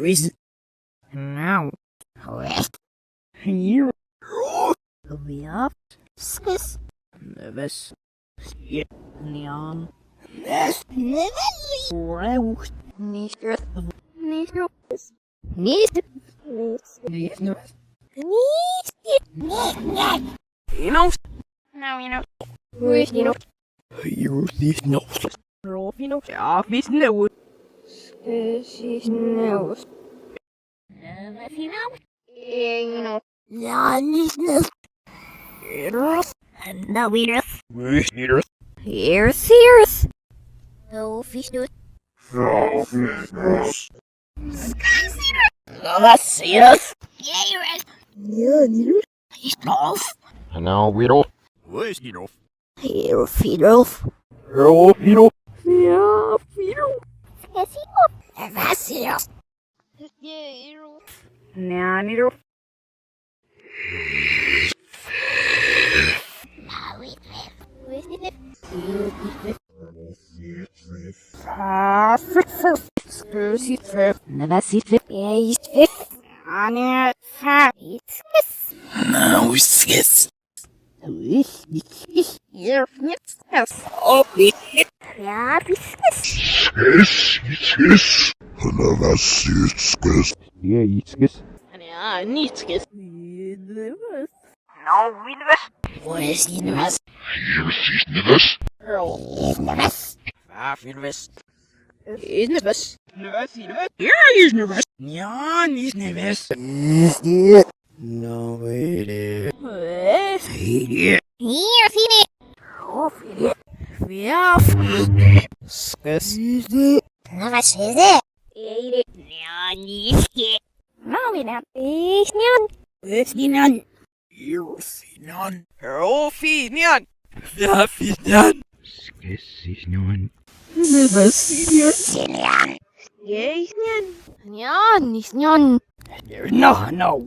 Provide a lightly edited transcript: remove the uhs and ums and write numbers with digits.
reason. Now. Wait. Here. We up. Skis. Nervous. Yeah. Neon. Yes. Never. Neither. Neither. Neither. Neither. You know. Now you know. Where's you know? You're this nose. Roll, you know. Off his nose. His nose. If you know. Yeah, you know. Yeah, his nose. And now we know. Where's you? Here's. No fish nose. No fish nose. That's it. Yeah, you're right. Yeah, you. He's off. And now we don't. Where's he off? Here, feed off. Oh, you know. Yeah, feed off. Yes, he off. That's it. Yeah, you're off. Now, need off. Now we live. Where's he live? Screws his fifth. Never see fifth. Yeah, he's fifth. On it. It's kiss. Now it's kiss. Here, yes. Oh, it's yeah, it's Kiss. Another kiss. Yeah, it's kiss. Yeah, needs kiss. No, we never. Where's he never? Here's never. He's never. Nervous. He's nervous. Nervous. Yeah, he's nervous. Yeah, he's nervous. No, wait. Idiot. Here, feed it. Oh, feed it. Yeah, feed it. Skis. Nervous is it? Eat it. Yeah, he's it. No, we don't. He's none. He's none. You're none. Oh, feed none. Yeah, feed none. Skis is none. Nervous. Nyan. Yeah, he's nyan. Nyan, he's nyan. No.